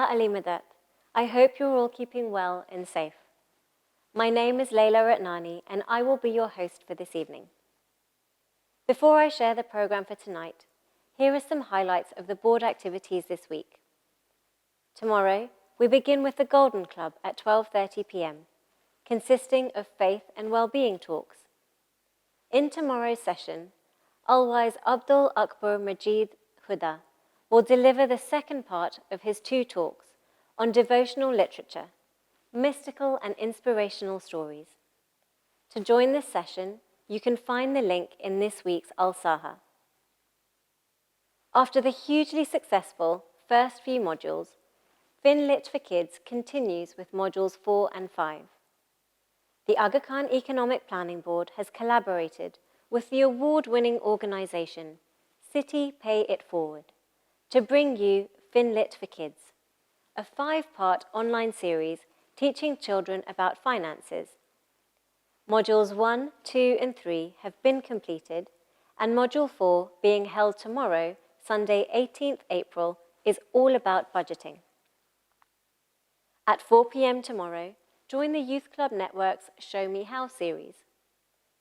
Hola Alimadat. I hope you're all keeping well and safe. My name is Layla Ratnani and I will be your host for this evening. Before I share the program for tonight, here are some highlights of the board activities this week. Tomorrow, we begin with the Golden Club at 12:30 p.m., consisting of faith and well-being talks. In tomorrow's session, Al-Wise Abdul Akbar Majid Huda will deliver the second part of his 2 talks on devotional literature, mystical and inspirational stories. To join this session, you can find the link in this week's Al-Saha. After the hugely successful first few modules, FinLit for Kids continues with modules 4 and 5. The Aga Khan Economic Planning Board has collaborated with the award-winning organization City Pay It Forward to bring you FinLit for Kids, a 5-part online series teaching children about finances. Modules 1, 2, and 3 have been completed, and Module 4, being held tomorrow, Sunday 18th April, is all about budgeting. At 4 p.m. tomorrow, join the Youth Club Network's Show Me How series.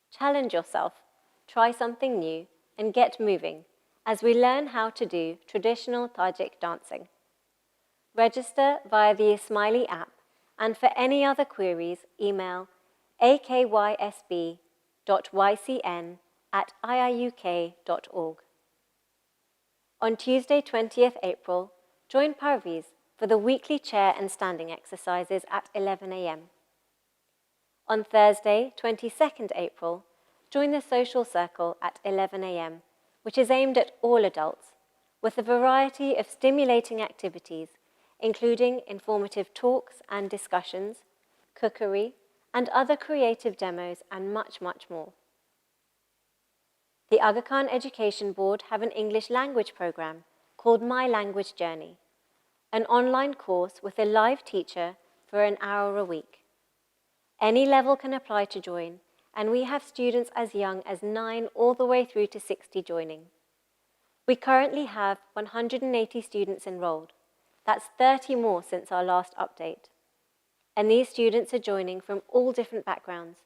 Challenge yourself, try something new, and get moving as we learn how to do traditional Tajik dancing. Register via the Ismaili app, and for any other queries, email akysb.ycn@iiuk.org. On Tuesday 20th April, join Parviz for the weekly chair and standing exercises at 11 a.m. On Thursday 22nd April, join the social circle at 11 a.m., which is aimed at all adults, with a variety of stimulating activities, including informative talks and discussions, cookery, and other creative demos, and much, much more. The Aga Khan Education Board have an English language program called My Language Journey, an online course with a live teacher for an hour a week. Any level can apply to join, and we have students as young as 9 all the way through to 60 joining. We currently have 180 students enrolled. That's 30 more since our last update. And these students are joining from all different backgrounds,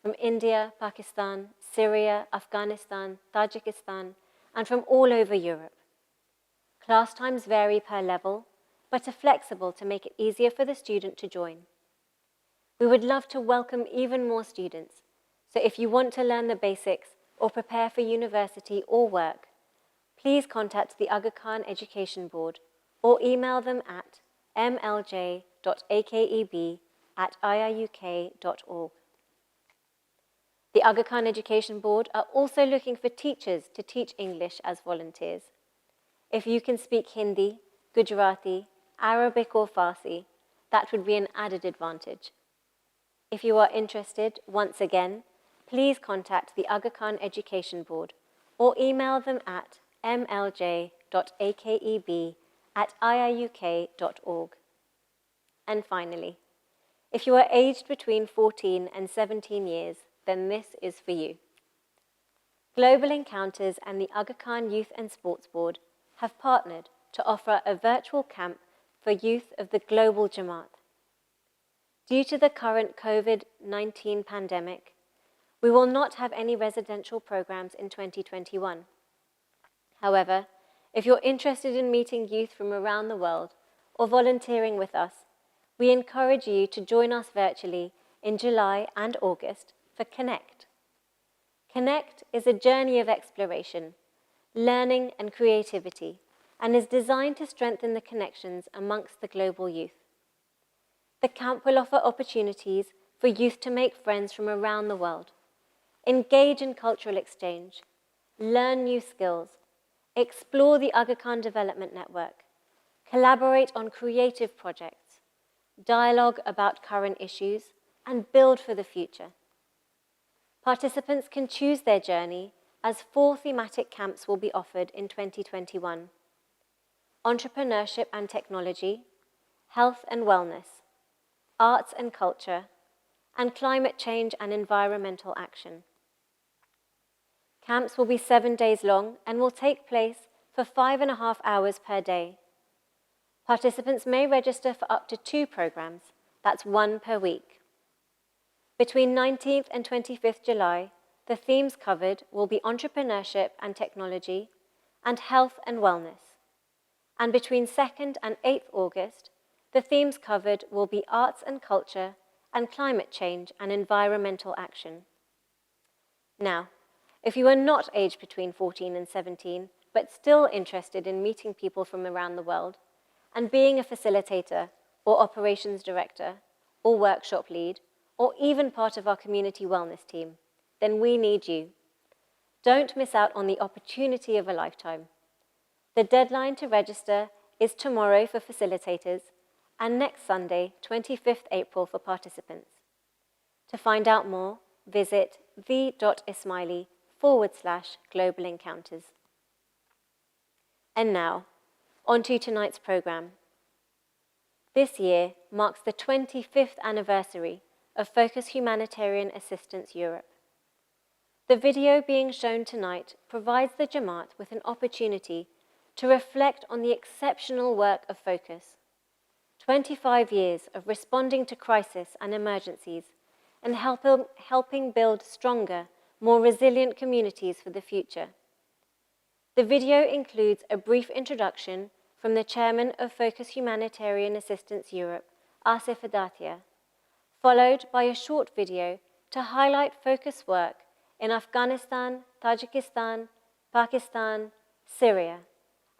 from India, Pakistan, Syria, Afghanistan, Tajikistan, and from all over Europe. Class times vary per level, but are flexible to make it easier for the student to join. We would love to welcome even more students, so if you want to learn the basics or prepare for university or work, please contact the Aga Khan Education Board or email them at mlj.akeb@iiuk.org. The Aga Khan Education Board are also looking for teachers to teach English as volunteers. If you can speak Hindi, Gujarati, Arabic or Farsi, that would be an added advantage. If you are interested, once again, please contact the Aga Khan Education Board or email them at mlj.akeb@iiuk.org. And finally, if you are aged between 14 and 17 years, then this is for you. Global Encounters and the Aga Khan Youth and Sports Board have partnered to offer a virtual camp for youth of the global Jamaat. Due to the current COVID-19 pandemic, we will not have any residential programs in 2021. However, if you're interested in meeting youth from around the world or volunteering with us, we encourage you to join us virtually in July and August for Connect. Connect is a journey of exploration, learning and creativity, and is designed to strengthen the connections amongst the global youth. The camp will offer opportunities for youth to make friends from around the world, engage in cultural exchange, learn new skills, explore the Aga Khan Development Network, collaborate on creative projects, dialogue about current issues, and build for the future. Participants can choose their journey as 4 thematic camps will be offered in 2021: entrepreneurship and technology, health and wellness, arts and culture, and climate change and environmental action. Camps will be 7 days long and will take place for 5.5 hours per day. Participants may register for up to 2 programs, that's 1 per week. Between 19th and 25th July, the themes covered will be entrepreneurship and technology, and health and wellness. And between 2nd and 8th August, the themes covered will be arts and culture, and climate change and environmental action. Now, if you are not aged between 14 and 17, but still interested in meeting people from around the world, and being a facilitator, or operations director, or workshop lead, or even part of our community wellness team, then we need you. Don't miss out on the opportunity of a lifetime. The deadline to register is tomorrow for facilitators and next Sunday, 25th April, for participants. To find out more, visit the.ismaili/global encounters. And now, on to tonight's programme. This year marks the 25th anniversary of Focus Humanitarian Assistance Europe. The video being shown tonight provides the Jamaat with an opportunity to reflect on the exceptional work of Focus. 25 years of responding to crisis and emergencies and helping build stronger, more resilient communities for the future. The video includes a brief introduction from the chairman of Focus Humanitarian Assistance Europe, Asif Adatia, followed by a short video to highlight Focus work in Afghanistan, Tajikistan, Pakistan, Syria,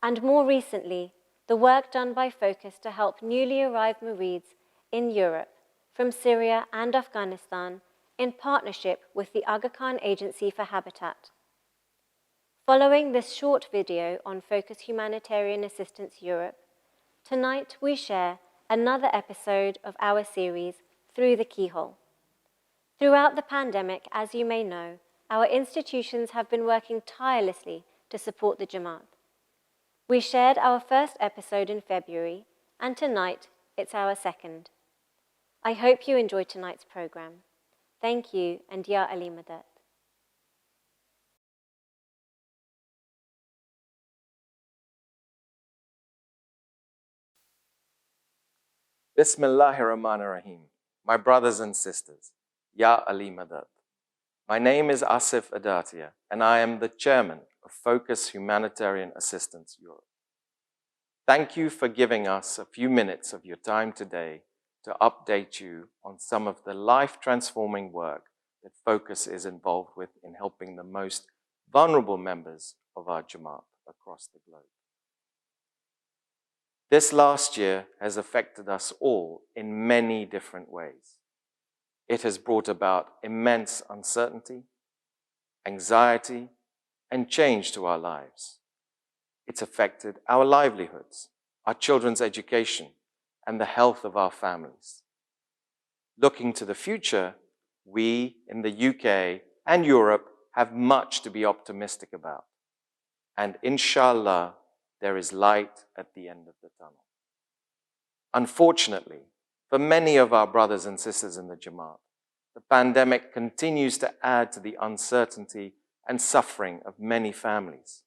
and more recently, the work done by Focus to help newly arrived Marids in Europe from Syria and Afghanistan in partnership with the Aga Khan Agency for Habitat. Following this short video on Focus Humanitarian Assistance Europe, tonight we share another episode of our series, Through the Keyhole. Throughout the pandemic, as you may know, our institutions have been working tirelessly to support the Jamaat. We shared our first episode in February, and tonight it's our second. I hope you enjoyed tonight's program. Thank you, and Ya Ali Madad. Bismillahirrahmanirrahim. My brothers and sisters, Ya Ali Madad. My name is Asif Adatia, and I am the chairman of Focus Humanitarian Assistance Europe. Thank you for giving us a few minutes of your time today to update you on some of the life-transforming work that Focus is involved with in helping the most vulnerable members of our Jamaat across the globe. This last year has affected us all in many different ways. It has brought about immense uncertainty, anxiety, and change to our lives. It's affected our livelihoods, our children's education, and the health of our families. Looking to the future, we in the UK and Europe have much to be optimistic about. And inshallah, there is light at the end of the tunnel. Unfortunately, for many of our brothers and sisters in the Jamaat, the pandemic continues to add to the uncertainty and suffering of many families.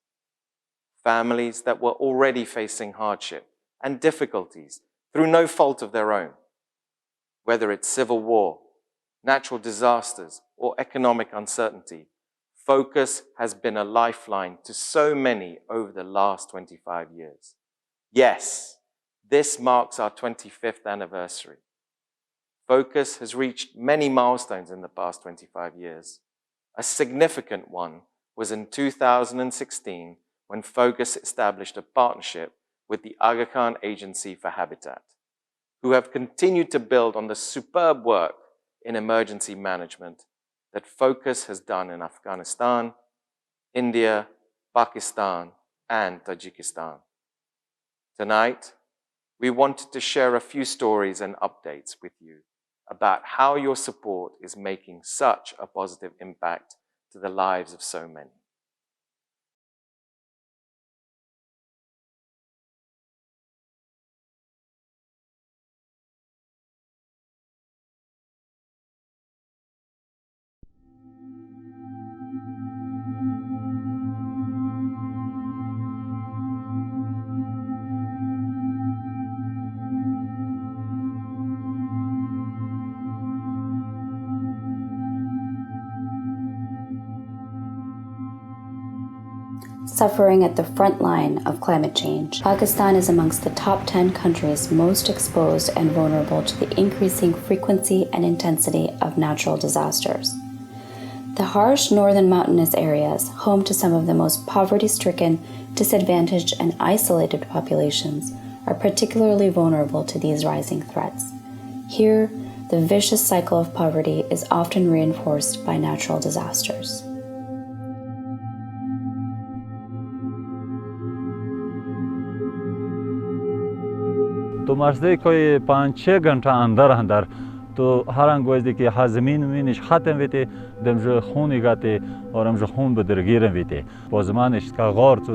Families that were already facing hardship and difficulties through no fault of their own. Whether it's civil war, natural disasters, or economic uncertainty, Focus has been a lifeline to so many over the last 25 years. Yes, this marks our 25th anniversary. Focus has reached many milestones in the past 25 years. A significant one was in 2016 when Focus established a partnership with the Aga Khan Agency for Habitat, who have continued to build on the superb work in emergency management that Focus has done in Afghanistan, India, Pakistan, and Tajikistan. Tonight, we wanted to share a few stories and updates with you about how your support is making such a positive impact to the lives of so many. Suffering at the front line of climate change, Pakistan is amongst the top 10 countries most exposed and vulnerable to the increasing frequency and intensity of natural disasters. The harsh northern mountainous areas, home to some of the most poverty-stricken, disadvantaged, and isolated populations, are particularly vulnerable to these rising threats. Here, the vicious cycle of poverty is often reinforced by natural disasters. तो मर्ज़े कोई 5-6 घंटा अंदर तो हर अंगोज़ की हाज़मीन में ख़त्म होते दमज खून गाते और हमज खून बदरगीर होते पोज़मान इसका गौर तो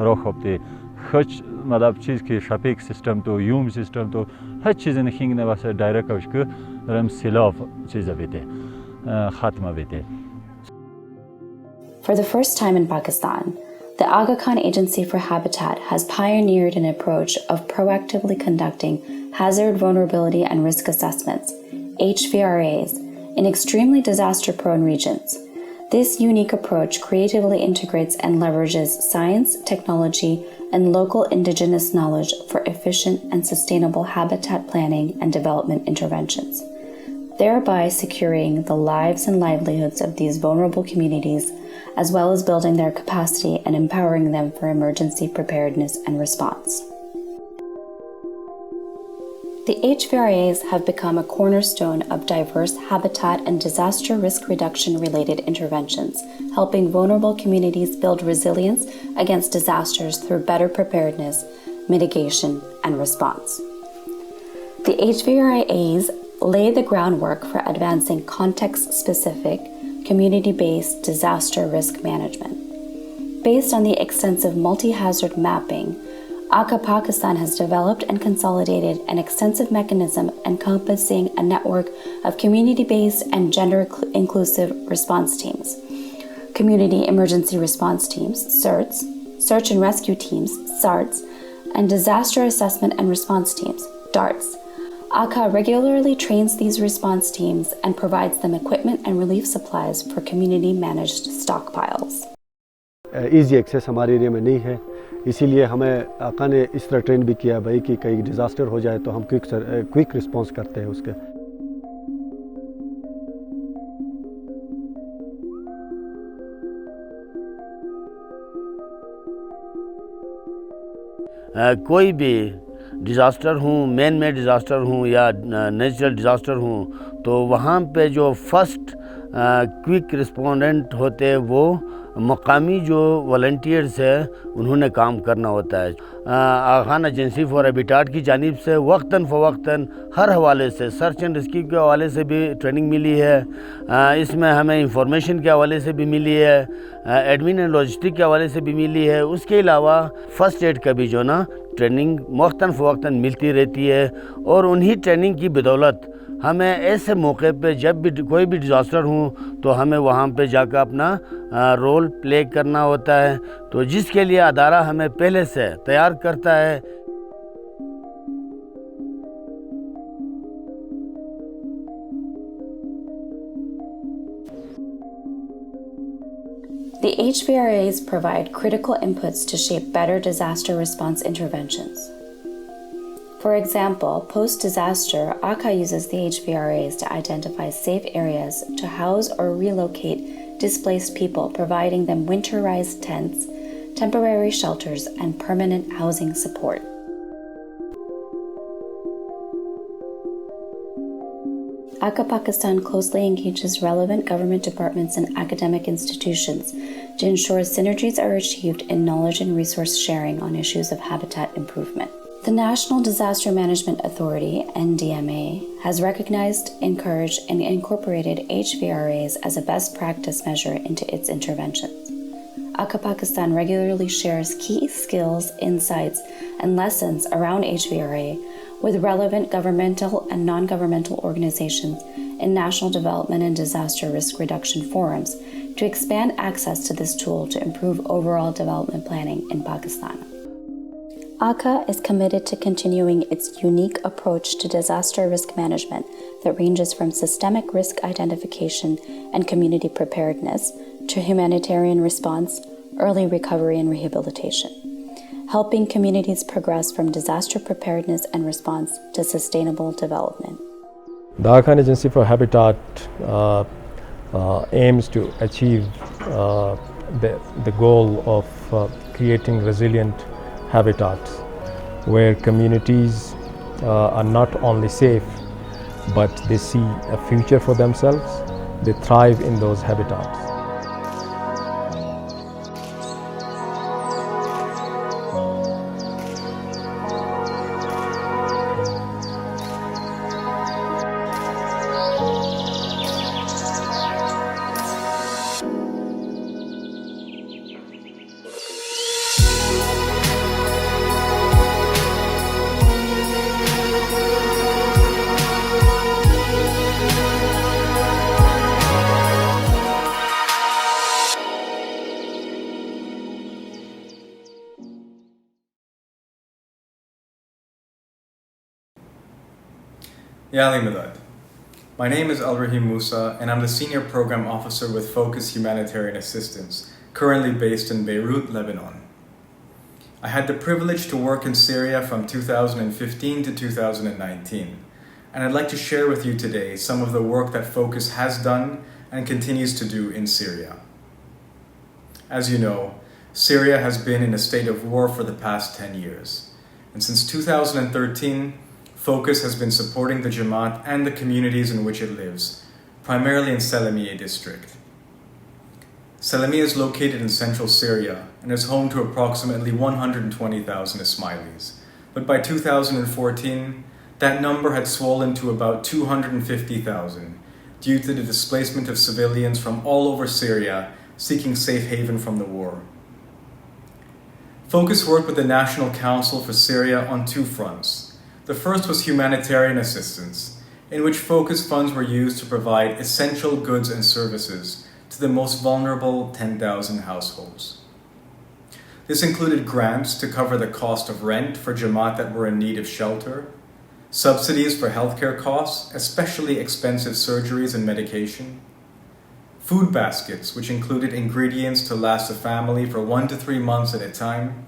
रोख होते खच मतलब चीज़ की शपीक सिस्टम तो यूम सिस्टम तो हर चीज़ ने खिंगने वास्ते डायरेक्ट उसको रम सिलाफ चीज़ होते ख़त्म होते. For the first time in Pakistan, the Aga Khan Agency for Habitat has pioneered an approach of proactively conducting hazard, vulnerability, and risk assessments, HVRAs, in extremely disaster-prone regions. This unique approach creatively integrates and leverages science, technology, and local indigenous knowledge for efficient and sustainable habitat planning and development interventions, thereby securing the lives and livelihoods of these vulnerable communities, as well as building their capacity and empowering them for emergency preparedness and response. The HVRAs have become a cornerstone of diverse habitat and disaster risk reduction related interventions, helping vulnerable communities build resilience against disasters through better preparedness, mitigation, and response. The HVRAs lay the groundwork for advancing context-specific, community-based disaster risk management. Based on the extensive multi-hazard mapping, ACA Pakistan has developed and consolidated an extensive mechanism encompassing a network of community-based and gender-inclusive response teams, community emergency response teams, CERTs, search and rescue teams, SARTs, and disaster assessment and response teams, DARTs. ACA regularly trains these response teams and provides them equipment and relief supplies for community-managed stockpiles. Easy access हमारे area में नहीं है, इसीलिए हमें आका ने इस तरह ट्रेन भी किया भाई कि कहीं डिज़ास्टर हो जाए तो हम क्विक रिस्पांस करते हैं उसके. कोई भी डिज़ास्टर हूँ, मैन मेड डिज़ास्टर हूँ या नेचुरल डिज़ास्टर हूँ, तो वहाँ पे जो फर्स्ट क्विक रिस्पोंडेंट होते हैं वो मकामी जो वॉलंटियर्स है उन्होंने काम करना होता है. आगा खान एजेंसी फॉर हैबिटेट की जानिब से वक्तन फ़वक्तन हर हवाले से सर्च एंड रेस्क्यू के हवाले से भी ट्रेनिंग मिली है, इसमें हमें इंफॉर्मेशन के हवाले से भी मिली है, एडमिन एंड लॉजिस्टिक के हवाले से भी मिली है. उसके अलावा फ़र्स्ट एड का भी जो ना ट्रेनिंग वक्तन फ़वक्तन मिलती रहती है और उन्हीं ट्रेनिंग की बदौलत हमें ऐसे मौके पे जब भी कोई भी डिज़ास्टर हो तो हमें वहाँ पे जाकर अपना रोल प्ले करना होता है, तो जिसके लिए अदारा हमें पहले से तैयार करता है. The HVRAs provide critical inputs to shape better disaster response interventions. For example, post-disaster, ACA uses the HVRAs to identify safe areas to house or relocate displaced people, providing them winterized tents, temporary shelters, and permanent housing support. ACA Pakistan closely engages relevant government departments and academic institutions to ensure synergies are achieved in knowledge and resource sharing on issues of habitat improvement. The National Disaster Management Authority, NDMA, has recognized, encouraged, and incorporated HVRAs as a best practice measure into its interventions. ACA Pakistan regularly shares key skills, insights, and lessons around HVRA with relevant governmental and non-governmental organizations in national development and disaster risk reduction forums to expand access to this tool to improve overall development planning in Pakistan. ACA is committed to continuing its unique approach to disaster risk management that ranges from systemic risk identification and community preparedness to humanitarian response, early recovery and rehabilitation, helping communities progress from disaster preparedness and response to sustainable development. The Aga Khan Agency for Habitat aims to achieve the goal of creating resilient habitats where communities are not only safe, but they see a future for themselves. They thrive in those habitats. Ya Ali Milad. My name is Al-Rahim Musa, and I'm the Senior Program Officer with Focus Humanitarian Assistance, currently based in Beirut, Lebanon. I had the privilege to work in Syria from 2015 to 2019, and I'd like to share with you today some of the work that Focus has done and continues to do in Syria. As you know, Syria has been in a state of war for the past 10 years, and since 2013, Focus has been supporting the Jamaat and the communities in which it lives, primarily in Salamieh district. Salamieh is located in central Syria and is home to approximately 120,000 Ismailis. But by 2014, that number had swollen to about 250,000 due to the displacement of civilians from all over Syria seeking safe haven from the war. Focus worked with the National Council for Syria on two fronts. The first was humanitarian assistance, in which Focus funds were used to provide essential goods and services to the most vulnerable 10,000 households. This included grants to cover the cost of rent for Jamaat that were in need of shelter, subsidies for healthcare costs, especially expensive surgeries and medication, food baskets, which included ingredients to last a family for 1 to 3 months at a time,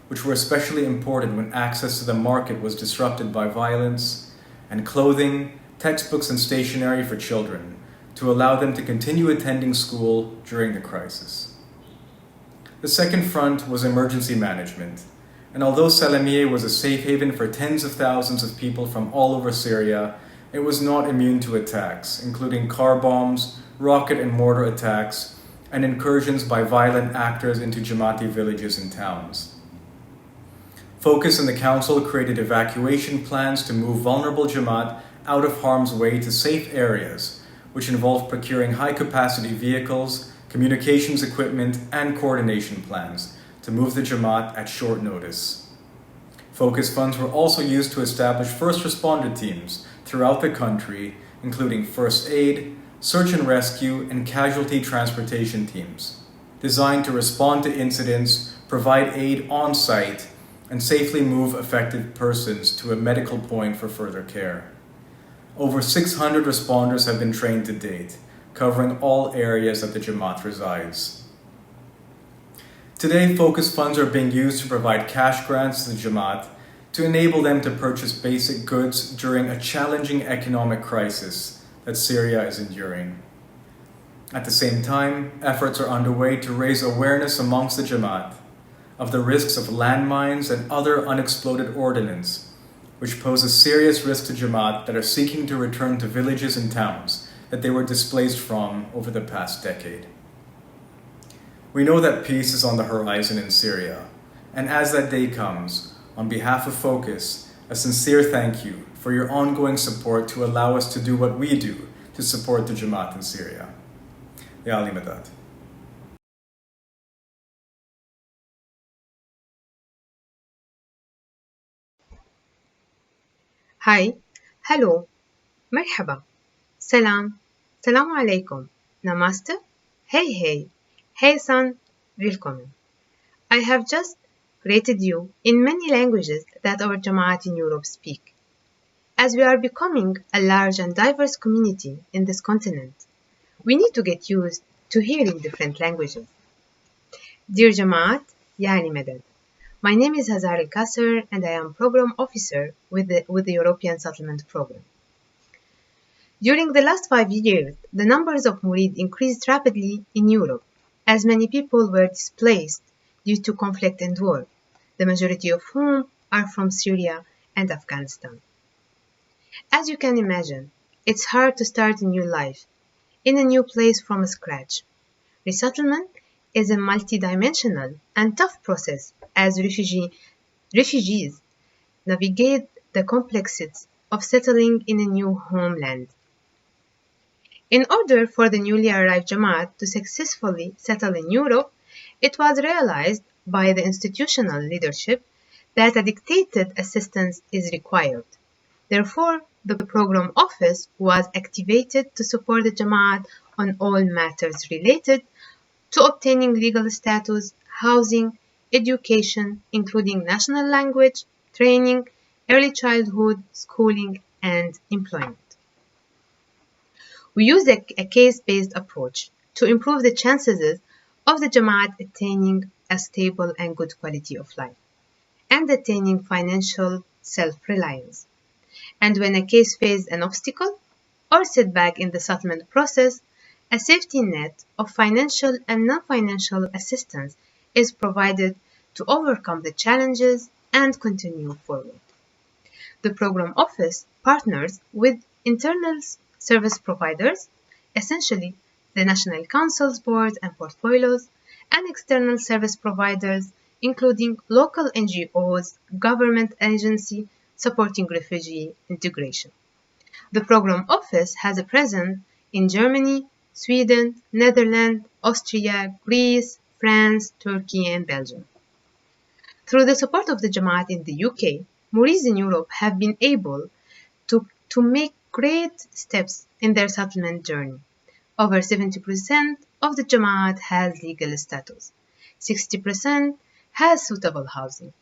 which were especially important when access to the market was disrupted by violence, and clothing, textbooks, and stationery for children to allow them to continue attending school during the crisis. The second front was emergency management, and although Salamieh was a safe haven for tens of thousands of people from all over Syria, it was not immune to attacks, including car bombs, rocket and mortar attacks, and incursions by violent actors into Jamati villages and towns. Focus and the Council created evacuation plans to move vulnerable Jamaat out of harm's way to safe areas, which involved procuring high-capacity vehicles, communications equipment, and coordination plans to move the Jamaat at short notice. Focus funds were also used to establish first responder teams throughout the country, including first aid, search and rescue, and casualty transportation teams, designed to respond to incidents, provide aid on site, and safely move affected persons to a medical point for further care. Over 600 responders have been trained to date, covering all areas that the Jamaat resides. Today, Focus funds are being used to provide cash grants to the Jamaat to enable them to purchase basic goods during a challenging economic crisis that Syria is enduring. At the same time, efforts are underway to raise awareness amongst the Jamaat of the risks of landmines and other unexploded ordnance, which pose a serious risk to Jamaat that are seeking to return to villages and towns that they were displaced from over the past decade. We know that peace is on the horizon in Syria, and as that day comes, on behalf of Focus, a sincere thank you for your ongoing support to allow us to do what we do to support the Jamaat in Syria. Ya Ali Madad. Hi, hello, مرحبا, salam, salamu alaikum, namaste, hey son, willkommen. I have just rated you in many languages that our Jamaat in Europe speak. As we are becoming a large and diverse community in this continent, we need to get used to hearing different languages. Dear Jamaat, Yani Medad. My name is Hazar Al-Kasser and I am Program Officer with the European Settlement Program. During the last 5 years, the numbers of Murid increased rapidly in Europe, as many people were displaced due to conflict and war, the majority of whom are from Syria and Afghanistan. As you can imagine, it's hard to start a new life in a new place from scratch. Resettlement is a multidimensional and tough process as refugees navigate the complexities of settling in a new homeland. In order for the newly arrived Jamaat to successfully settle in Europe, it was realized by the institutional leadership that a dictated assistance is required. Therefore, the program office was activated to support the Jamaat on all matters related to obtaining legal status, housing, education, including national language, training, early childhood, schooling, and employment. We use a case-based approach to improve the chances of the Jamaat attaining a stable and good quality of life and attaining financial self-reliance. And when a case faces an obstacle or setback in the settlement process, a safety net of financial and non-financial assistance is provided to overcome the challenges and continue forward. The program office partners with internal service providers, essentially the national councils, boards, and portfolios, and external service providers, including local NGOs, government agencies supporting refugee integration. The program office has a presence in Germany, Sweden, Netherlands, Austria, Greece, France, Turkey, and Belgium. Through the support of the Jamaat in the UK, Murids in Europe have been able to make great steps in their settlement journey. Over 70% of the Jamaat has legal status. 60% has suitable housing.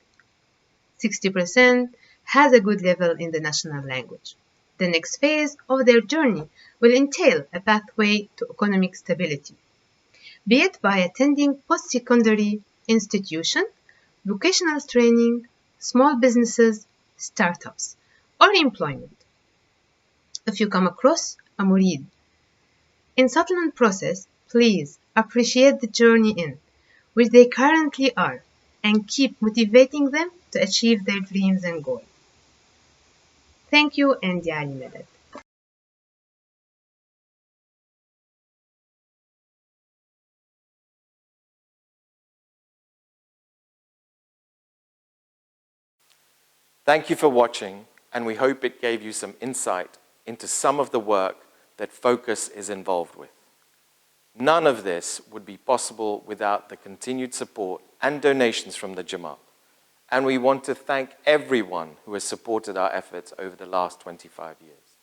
60% has a good level in the national language. The next phase of their journey will entail a pathway to economic stability, be it by attending post-secondary institution, vocational training, small businesses, startups, or employment. If you come across a Murid in settlement process, please appreciate the journey in which they currently are and keep motivating them to achieve their dreams and goals. Thank you and Yani Medad. Thank you for watching, and we hope it gave you some insight into some of the work that Focus is involved with. None of this would be possible without the continued support and donations from the Jamaat, and we want to thank everyone who has supported our efforts over the last 25 years.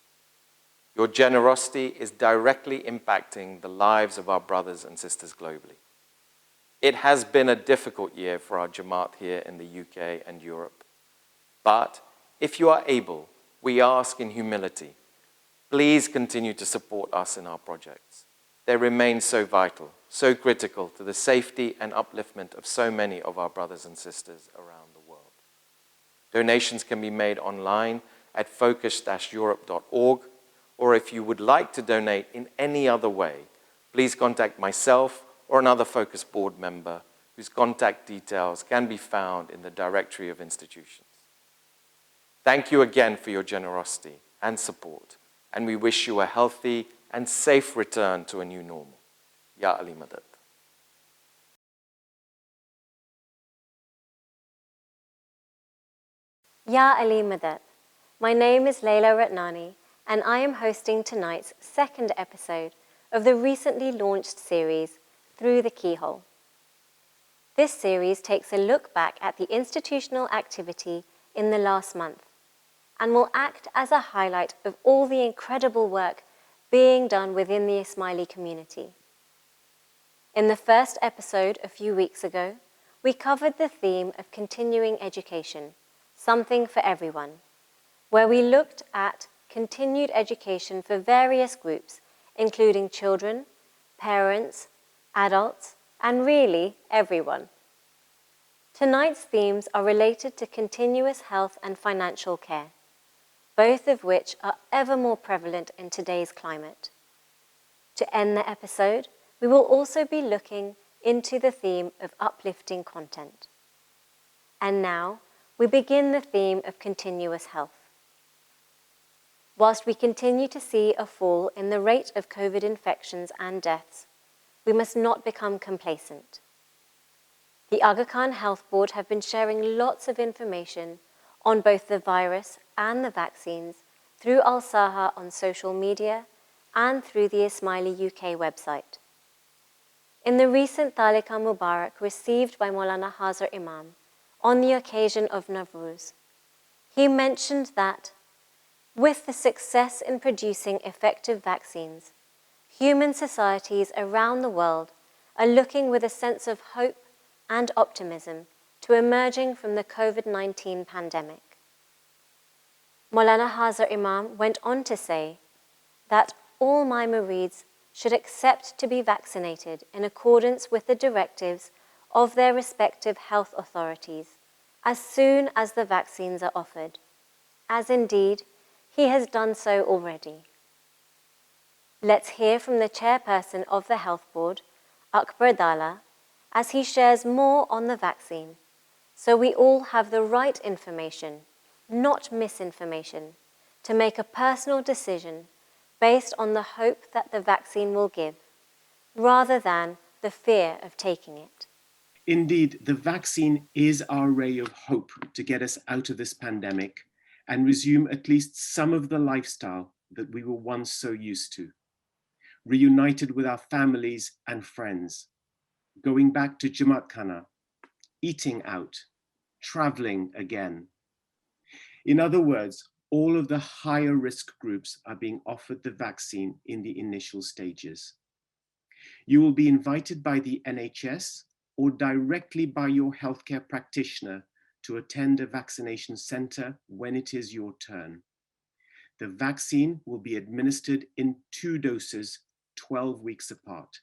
Your generosity is directly impacting the lives of our brothers and sisters globally. It has been a difficult year for our Jamaat here in the UK and Europe. But if you are able, we ask in humility, please continue to support us in our projects. They remain so vital, so critical to the safety and upliftment of so many of our brothers and sisters around the world. Donations can be made online at focus-europe.org, or if you would like to donate in any other way, please contact myself or another Focus board member whose contact details can be found in the directory of institutions. Thank you again for your generosity and support, and we wish you a healthy and safe return to a new normal. Ya Ali Madad. Ya Ali Madad. My name is Layla Ratnani, and I am hosting tonight's second episode of the recently launched series, Through the Keyhole. This series takes a look back at the institutional activity in the last month and will act as a highlight of all the incredible work being done within the Ismaili community. In the first episode a few weeks ago, we covered the theme of continuing education, something for everyone, where we looked at continued education for various groups, including children, parents, adults, and really everyone. Tonight's themes are related to continuous health and financial care, both of which are ever more prevalent in today's climate. To end the episode, we will also be looking into the theme of uplifting content. And now, we begin the theme of continuous health. Whilst we continue to see a fall in the rate of COVID infections and deaths, we must not become complacent. The Aga Khan Health Board have been sharing lots of information on both the virus and the vaccines through Al Saha on social media and through the Ismaili UK website. In the recent Talika Mubarak received by Maulana Hazar Imam on the occasion of Nowruz, he mentioned that with the success in producing effective vaccines, human societies around the world are looking with a sense of hope and optimism to emerging from the COVID-19 pandemic. Maulana Hazar Imam went on to say that all my murids should accept to be vaccinated in accordance with the directives of their respective health authorities as soon as the vaccines are offered, as indeed he has done so already. Let's hear from the chairperson of the Health Board, Akbar Dala, as he shares more on the vaccine, so we all have the right information, not misinformation, to make a personal decision based on the hope that the vaccine will give, rather than the fear of taking it. Indeed, the vaccine is our ray of hope to get us out of this pandemic and resume at least some of the lifestyle that we were once so used to, reunited with our families and friends, going back to Jamaat Khana, eating out, traveling again. In other words, all of the higher risk groups are being offered the vaccine in the initial stages. You will be invited by the NHS or directly by your healthcare practitioner to attend a vaccination center when it is your turn. The vaccine will be administered in 2 doses, 12 weeks apart.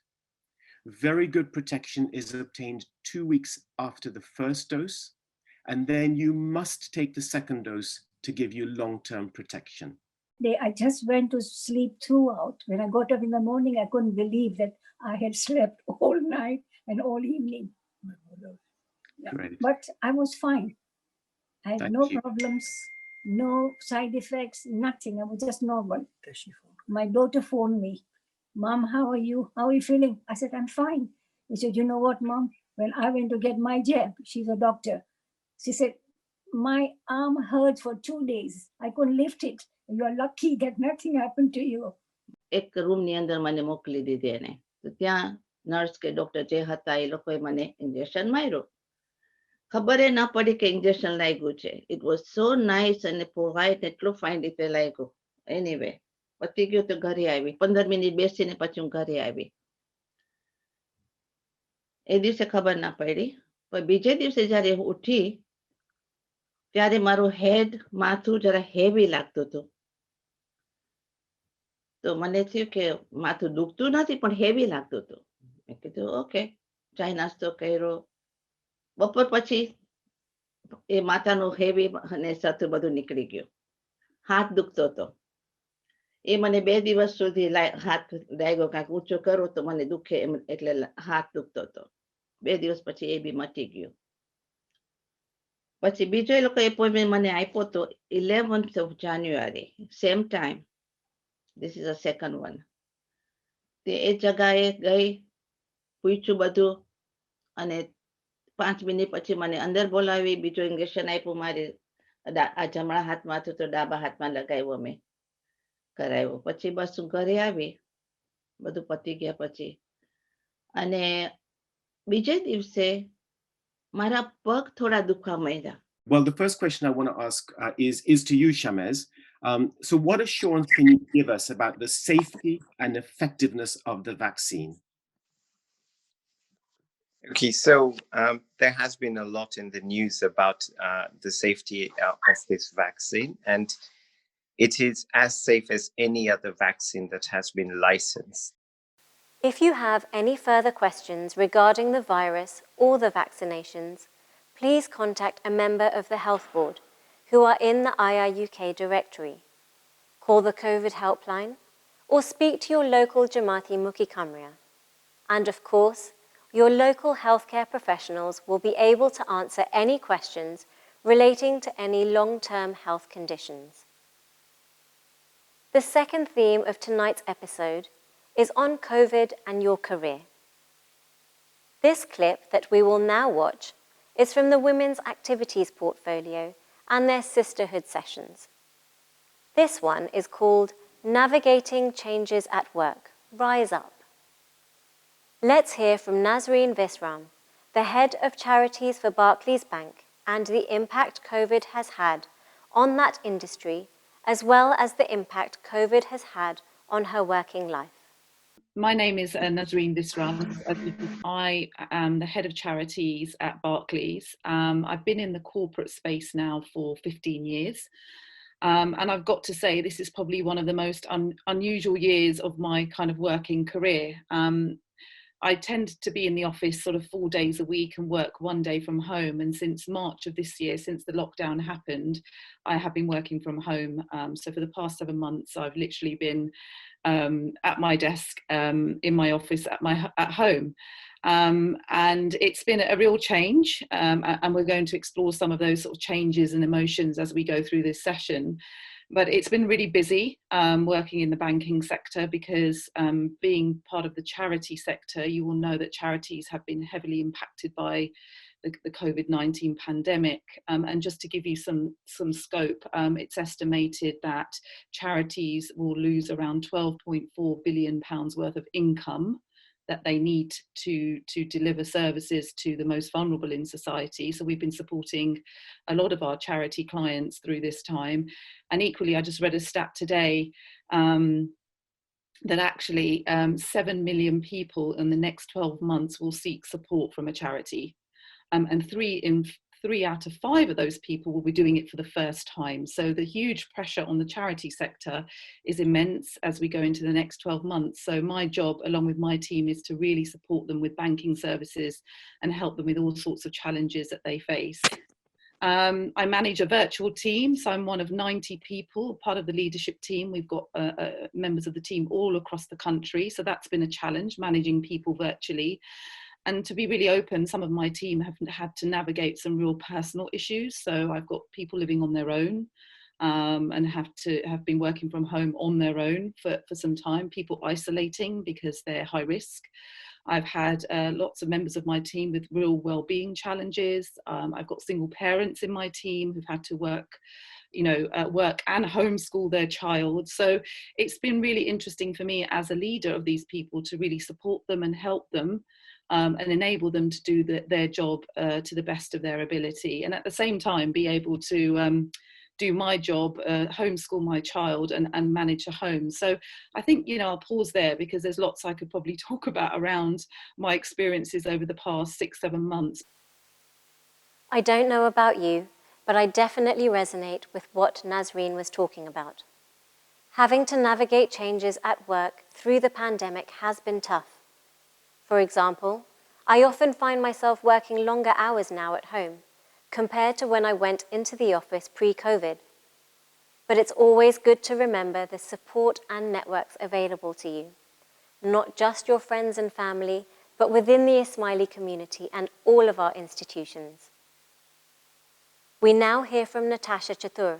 Very good protection is obtained 2 weeks after the first dose, and then you must take the second dose to give you long-term protection. I just went to sleep throughout. When I got up in the morning, I couldn't believe that I had slept all night and all evening. Yeah. But I was fine. I had no problems, no side effects, nothing. I was just normal. My daughter phoned me. Mom, how are you? How are you feeling? I said, I'm fine. He said, you know what, Mom? When I went to get my jab, she's a doctor. She said, my arm hurt for 2 days. I couldn't lift it. You are lucky that nothing happened to you. એક રૂમની અંદર મને મોકલી દીધી એને તો ત્યાં nurse કે ડોક્ટર જે હતા એ લોકોએ મને ઇન્જેક્શન માર્યો ખબર એ ના પડી કે ઇન્જેક્શન લાગ્યું છે ઇટ વોઝ સો નાઇસ અને પોલાઇટ એટલું ફાઇન રીતે લાગ્યું એનીવે પતી ગયું તો ઘરે આવી 15 મિનિટ બેસીને પછી હું ઘરે આવી એ દિવસે ખબર ના પડી પણ બીજે દિવસે જ્યારે હું ઉઠી ત્યારે મારું હેડ માથું જરા હેવી લાગતું હતું તો મને થયું કે માથું દુખતું નથી પણ હેવી લાગતું હતું મેં કીધું ઓકે ચાય નાસ્તો કર્યો બપોર પછી એ માથાનું હેવી અને સતું બધું નીકળી ગયું હાથ દુખતો હતો એ મને 2 દિવસ સુધી હાથ લાગ્યો કાંઈક ઊંચો કરો તો મને દુખે એટલે હાથ દુખતો હતો 2 દિવસ પછી એ બી મટી ગયું પછી બીજો એ લોકો એપોઇન્ટમેન્ટ મને આપ્યો તો 11th of January same time This is a second one. તે એ જગાએ ગઈ પૂછ્યું બધું અને 5 મિનિટ પછી મને અંદર બોલાવી બીજો ઇન્જેક્શન આપ્યું મારી આ જમણા હાથમાં હતું તો ડાબા હાથમાં લગાવ્યો મેં કરાવ્યો પછી બસ હું ઘરે આવી બધું પતી ગયા પછી અને બીજે દિવસે મારા પગ થોડા દુખવા માંડ્યા. Well, the first question I want to ask is to you, Shamez. So what assurance can you give us about the safety and effectiveness of the vaccine? Okay, so there has been a lot in the news about the safety of this vaccine, and it is as safe as any other vaccine that has been licensed. If you have any further questions regarding the virus or the vaccinations, please contact a member of the Health Board who are in the IIUK directory. Call the COVID helpline or speak to your local Jamati Muki Kamria. And of course, your local healthcare professionals will be able to answer any questions relating to any long-term health conditions. The second theme of tonight's episode is on COVID and your career. This clip that we will now watch is from the Women's Activities Portfolio and their sisterhood sessions. This one is called Navigating Changes at Work, Rise Up. Let's hear from Nazreen Visram, the head of charities for Barclays Bank, and the impact COVID has had on that industry, as well as the impact COVID has had on her working life. My name is Nazreen Visram. I am the head of charities at Barclays. I've been in the corporate space now for 15 years. And I've got to say, this is probably one of the most unusual years of my kind of working career. I tend to be in the office sort of 4 days a week and work 1 day from home. And since March of this year, since the lockdown happened, I have been working from home. So for the past 7 months, I've literally been at my desk in my office at home. And it's been a real change. And we're going to explore some of those sort of changes and emotions as we go through this session. But it's been really busy working in the banking sector because being part of the charity sector, you will know that charities have been heavily impacted by the COVID-19 pandemic. And just to give you some scope, it's estimated that charities will lose around £12.4 billion worth of income that they need to deliver services to the most vulnerable in society. So we've been supporting a lot of our charity clients through this time. And equally, I just read a stat today that actually 7 million people in the next 12 months will seek support from a charity. And 3 out of 5 of those people will be doing it for the first time. So the huge pressure on the charity sector is immense as we go into the next 12 months. So my job, along with my team, is to really support them with banking services and help them with all sorts of challenges that they face. I manage a virtual team, so I'm one of 90 people, part of the leadership team. We've got members of the team all across the country, so that's been a challenge, managing people virtually. And to be really open, some of my team have had to navigate some real personal issues. So I've got people living on their own and have been working from home on their own for some time, people isolating because they're high risk. I've had lots of members of my team with real well-being challenges. I've got single parents in my team who've had to work and homeschool their child. So it's been really interesting for me as a leader of these people to really support them and help them and enable them to do their job to the best of their ability. And at the same time, be able to do my job, homeschool my child and manage a home. So I think, I'll pause there because there's lots I could probably talk about around my experiences over the past 6-7 months. I don't know about you, but I definitely resonate with what Nazreen was talking about. Having to navigate changes at work through the pandemic has been tough. For example, I often find myself working longer hours now at home, compared to when I went into the office pre-COVID. But it's always good to remember the support and networks available to you, not just your friends and family, but within the Ismaili community and all of our institutions. We now hear from Natasha Chatur,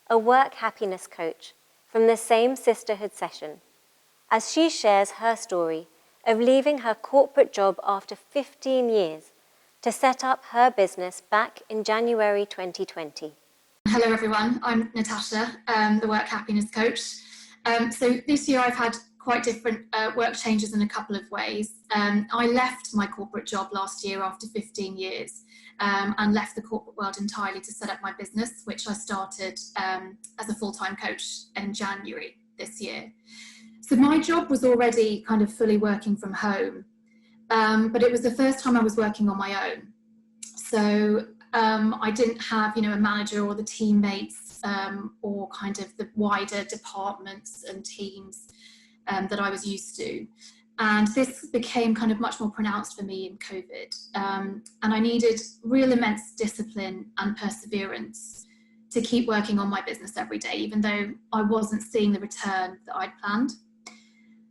a work happiness coach from the same sisterhood session, as she shares her story of leaving her corporate job after 15 years to set up her business back in January 2020. Hello everyone, I'm Natasha, the work happiness coach. So this year I've had quite different work changes in a couple of ways. I left my corporate job last year after 15 years and left the corporate world entirely to set up my business, which I started as a full-time coach in January this year. So my job was already kind of fully working from home, but it was the first time I was working on my own. So I didn't have, a manager or the teammates or kind of the wider departments and teams that I was used to. And this became kind of much more pronounced for me in COVID. And I needed real immense discipline and perseverance to keep working on my business every day, even though I wasn't seeing the return that I'd planned.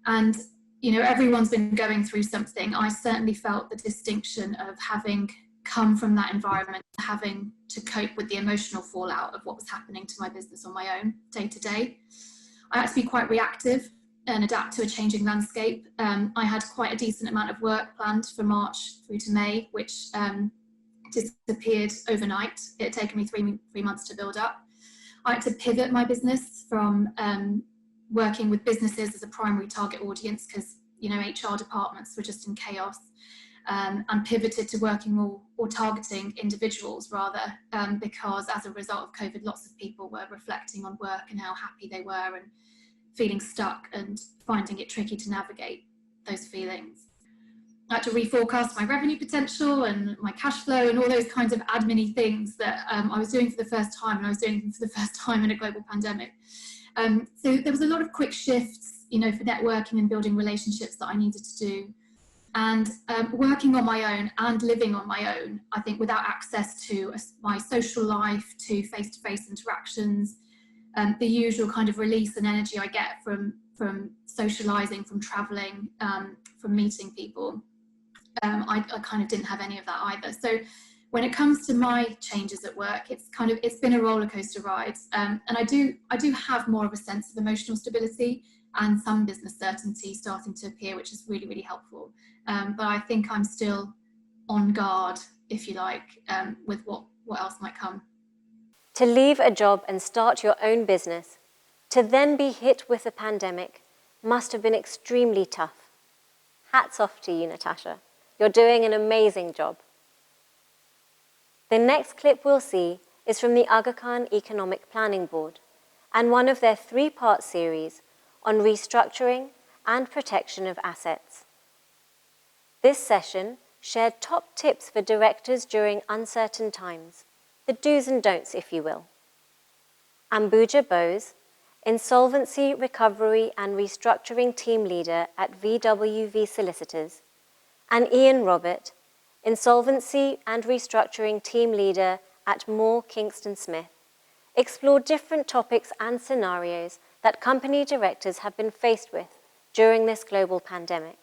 And, you know, everyone's been going through something. I certainly felt the distinction of having come from that environment, having to cope with the emotional fallout of what was happening to my business on my own day to day. I had to be quite reactive and adapt to a changing landscape. I had quite a decent amount of work planned for March through to May, which disappeared overnight. It had taken me three months to build up. I had to pivot my business from working with businesses as a primary target audience, because, you know, HR departments were just in chaos, and pivoted to working more or targeting individuals rather, because as a result of COVID, lots of people were reflecting on work and how happy they were and feeling stuck and finding it tricky to navigate those feelings. I had to reforecast my revenue potential and my cash flow and all those kinds of admin-y things that I was doing for the first time, and I was doing them for the first time in a global pandemic. So there was a lot of quick shifts, you know, for networking and building relationships that I needed to do. And working on my own and living on my own, I think without access to my social life, to face-to-face interactions, the usual kind of release and energy I get from socializing, from traveling, from meeting people, I kind of didn't have any of that either. So when it comes to my changes at work, it's been a roller coaster ride, and I do have more of a sense of emotional stability and some business certainty starting to appear, which is really, really helpful. But I think I'm still on guard, if you like, with what else might come. To leave a job and start your own business, to then be hit with a pandemic, must have been extremely tough. Hats off to you, Natasha. You're doing an amazing job. The next clip we'll see is from the Aga Khan Economic Planning Board and one of their 3-part series on restructuring and protection of assets. This session shared top tips for directors during uncertain times, the do's and don'ts, if you will. Ambuja Bose, Insolvency Recovery and Restructuring Team Leader at VWV Solicitors, and Ian Robert, Insolvency and Restructuring Team Leader at Moore Kingston Smith, explore different topics and scenarios that company directors have been faced with during this global pandemic.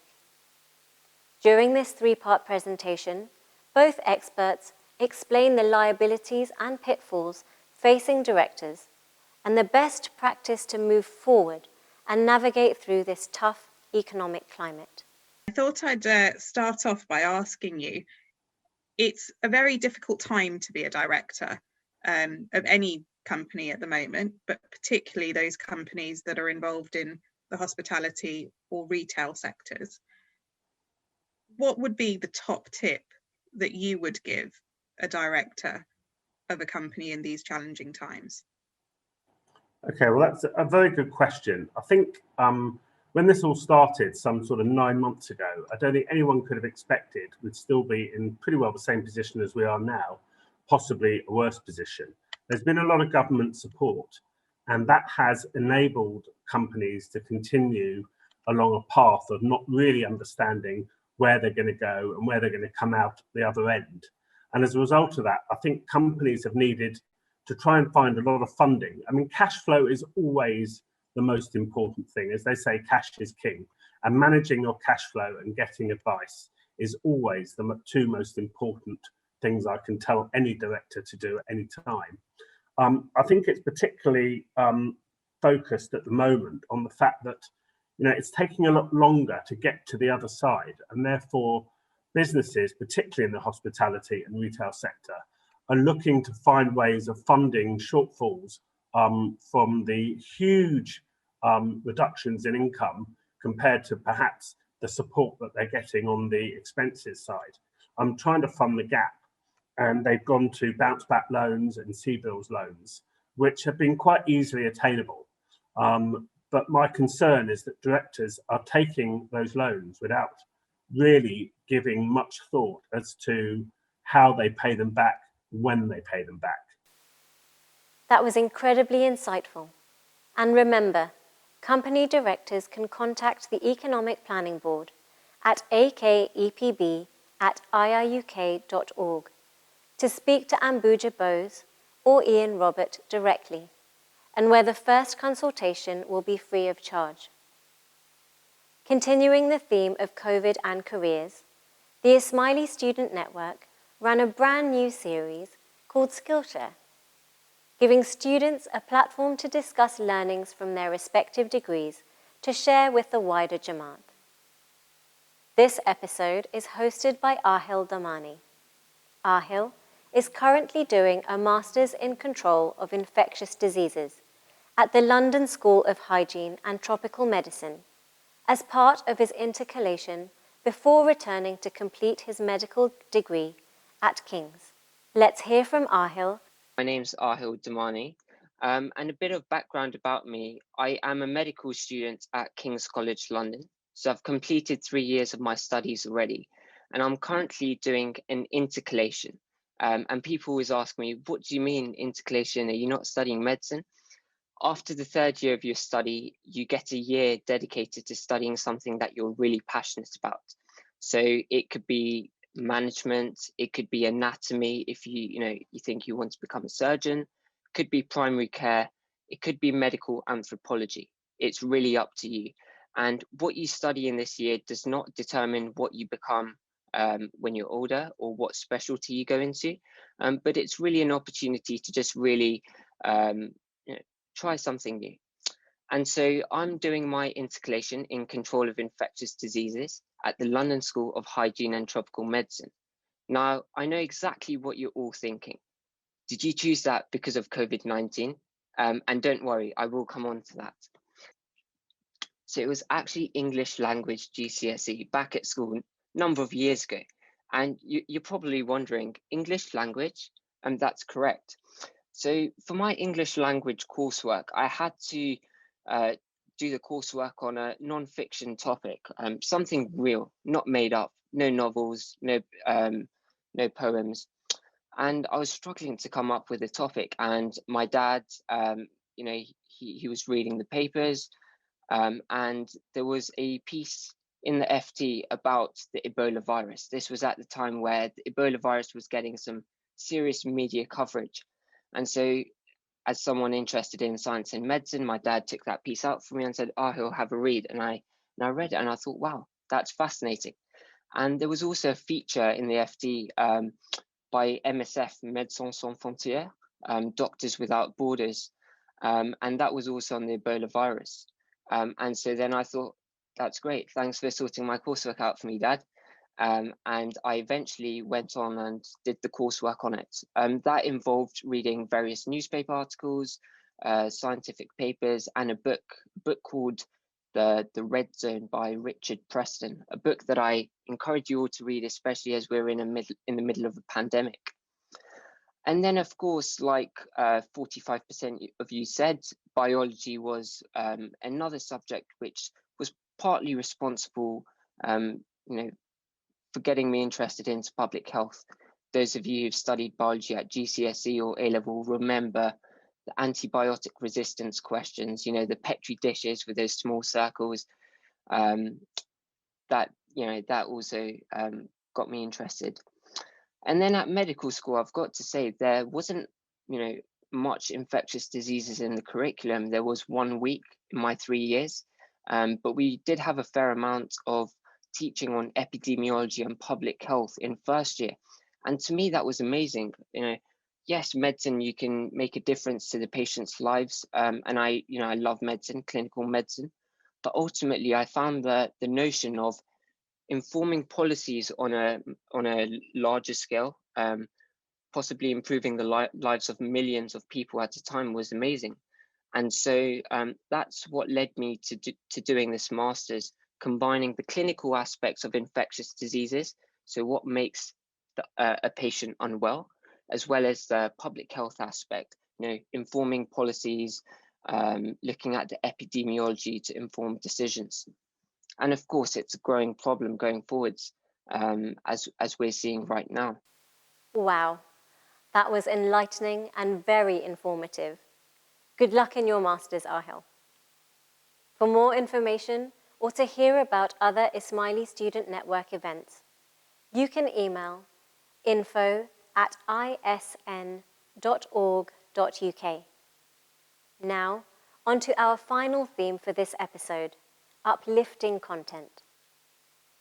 During this 3-part presentation, both experts explain the liabilities and pitfalls facing directors and the best practice to move forward and navigate through this tough economic climate. I thought I'd start off by asking you, it's a very difficult time to be a director of any company at the moment, but particularly those companies that are involved in the hospitality or retail sectors. What would be the top tip that you would give a director of a company in these challenging times? Okay, well, that's a very good question. I think when this all started some sort of 9 months ago, I don't think anyone could have expected we'd still be in pretty well the same position as we are now, possibly a worse position. There's been a lot of government support, and that has enabled companies to continue along a path of not really understanding where they're going to go and where they're going to come out the other end. And as a result of that, I think companies have needed to try and find a lot of funding. I mean, cash flow is always the most important thing. As they say, cash is king. And managing your cash flow and getting advice is always the 2 most important things I can tell any director to do at any time. I think it's particularly focused at the moment on the fact that, you know, it's taking a lot longer to get to the other side, and therefore businesses, particularly in the hospitality and retail sector, are looking to find ways of funding shortfalls from the huge reductions in income compared to perhaps the support that they're getting on the expenses side. I'm trying to fund the gap, and they've gone to bounce back loans and CBILS loans, which have been quite easily attainable. But my concern is that directors are taking those loans without really giving much thought as to how they pay them back, when they pay them back. That was incredibly insightful. And remember, company directors can contact the Economic Planning Board at akepb@iiuk.org to speak to Ambuja Bose or Ian Robert directly, and where the first consultation will be free of charge. Continuing the theme of COVID and careers, the Ismaili Student Network ran a brand new series called Skillshare, giving students a platform to discuss learnings from their respective degrees to share with the wider Jamaat. This episode is hosted by Ahil Damani. Ahil is currently doing a Master's in Control of Infectious Diseases at the London School of Hygiene and Tropical Medicine as part of his intercalation before returning to complete his medical degree at King's. Let's hear from Ahil. My name's Ahil Damani, and a bit of background about me. I am a medical student at King's College London, so I've completed 3 years of my studies already, and I'm currently doing an intercalation. And people always ask me, what do you mean intercalation? Are you not studying medicine? After the third year of your study, you get a year dedicated to studying something that you're really passionate about. So it could be management, it could be anatomy if you think you want to become a surgeon, it could be primary care, it could be medical anthropology. It's really up to you. And what you study in this year does not determine what you become when you're older or what specialty you go into, but it's really an opportunity to just really try something new. And so I'm doing my intercalation in control of infectious diseases at the London School of Hygiene and Tropical Medicine. Now, I know exactly what you're all thinking. Did you choose that because of COVID-19? And don't worry, I will come on to that. So it was actually English language GCSE back at school a number of years ago. And you're probably wondering, English language? And that's correct. So for my English language coursework, I had to do the coursework on a non-fiction topic, something real, not made up, no novels, no poems. And I was struggling to come up with a topic, and my dad, he was reading the papers, and there was a piece in the FT about the Ebola virus. This was at the time where the Ebola virus was getting some serious media coverage. And so as someone interested in science and medicine, my dad took that piece out for me and said, he'll have a read. And I read it and I thought, wow, that's fascinating. And there was also a feature in the FD by MSF, Médecins Sans Frontières, Doctors Without Borders. And that was also on the Ebola virus. And so then I thought, that's great. Thanks for sorting my coursework out for me, Dad. And I eventually went on and did the coursework on it. That involved reading various newspaper articles, scientific papers, and a book called The Red Zone by Richard Preston, a book that I encourage you all to read, especially as we're in the middle of a pandemic. And then, of course, like 45% of you said, biology was another subject which was partly responsible, for getting me interested into public health. Those of you who've studied biology at GCSE or A-level remember the antibiotic resistance questions, the Petri dishes with those small circles. That also got me interested. And then at medical school, I've got to say, there wasn't, much infectious diseases in the curriculum. There was 1 week in my 3 years, but we did have a fair amount of teaching on epidemiology and public health in first year. And to me, that was amazing. Yes, medicine, you can make a difference to the patient's lives. And I love medicine, clinical medicine. But ultimately, I found that the notion of informing policies on a larger scale, possibly improving the lives of millions of people at a time, was amazing. And so that's what led me to doing this master's, combining the clinical aspects of infectious diseases, so what makes a patient unwell, as well as the public health aspect, informing policies, looking at the epidemiology to inform decisions. And of course, it's a growing problem going forwards, as we're seeing right now. Wow, that was enlightening and very informative. Good luck in your Masters, Ahil. For more information or to hear about other Ismaili Student Network events, you can email info@isn.org.uk. Now, on to our final theme for this episode, uplifting content.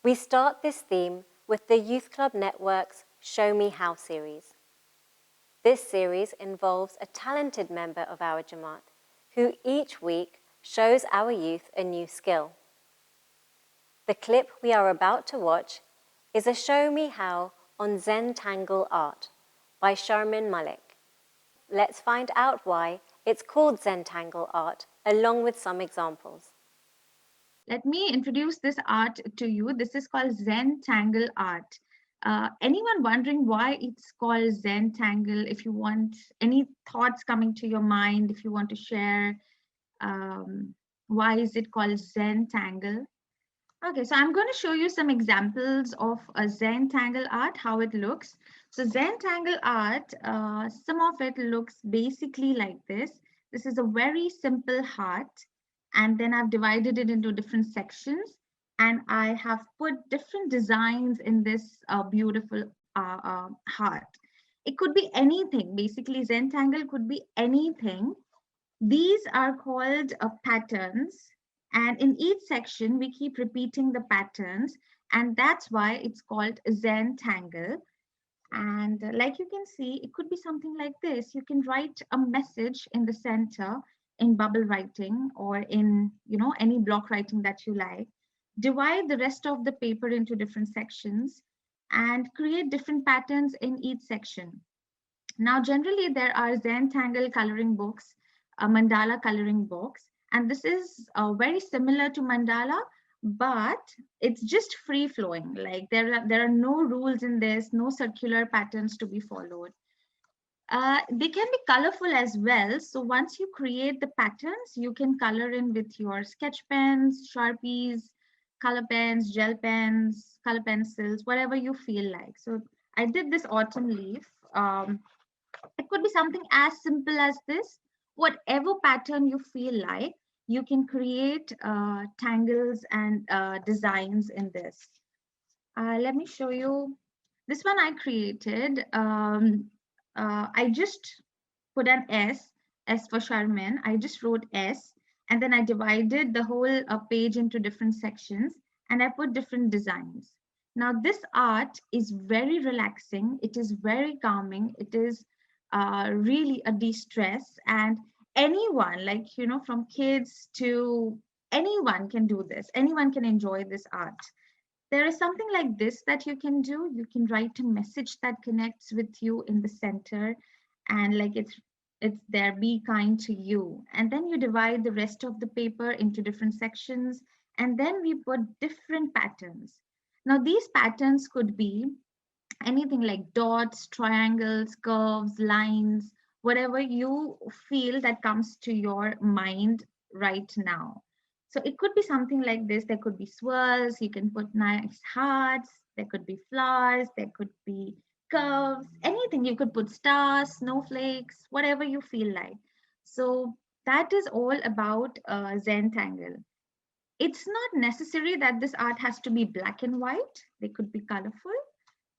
We start this theme with the Youth Club Network's Show Me How series. This series involves a talented member of our Jamaat who each week shows our youth a new skill. The clip we are about to watch is a Show Me How on Zentangle art by Sharmin Malik. Let's find out why it's called Zentangle art, along with some examples. Let me introduce this art to you. This is called Zentangle art. Anyone wondering why it's called Zentangle? If you want any thoughts coming to your mind, if you want to share, why is it called Zentangle? Okay, so I'm going to show you some examples of a Zentangle art, how it looks. So Zentangle art, some of it looks basically like this. This is a very simple heart, and then I've divided it into different sections, and I have put different designs in this beautiful heart. It could be anything. Basically, Zentangle could be anything. These are called patterns. And in each section, we keep repeating the patterns, and that's why it's called Zentangle. And like you can see, it could be something like this. You can write a message in the center in bubble writing or in, any block writing that you like. Divide the rest of the paper into different sections and create different patterns in each section. Now, generally, there are Zentangle coloring books, mandala coloring books. And this is very similar to mandala, but it's just free flowing. Like there are no rules in this, no circular patterns to be followed. They can be colorful as well. So once you create the patterns, you can color in with your sketch pens, Sharpies, color pens, gel pens, color pencils, whatever you feel like. So I did this autumn leaf. It could be something as simple as this. Whatever pattern you feel like, you can create tangles and designs in this. Let me show you. This one I created. I just put an S for Charmin. I just wrote S, and then I divided the whole page into different sections, and I put different designs. Now, this art is very relaxing. It is very calming. It is really a de-stress, and anyone, from kids to anyone can do this. Anyone can enjoy this art. There is something like this that you can do. You can write a message that connects with you in the center, and it's there, be kind to you. And then you divide the rest of the paper into different sections, and then we put different patterns. Now, these patterns could be anything like dots, triangles, curves, lines, whatever you feel that comes to your mind right now. So it could be something like this. There could be swirls. You can put nice hearts. There could be flowers. There could be curves, anything. You could put stars, snowflakes, whatever you feel like. So that is all about Zentangle. It's not necessary that this art has to be black and white. They could be colorful.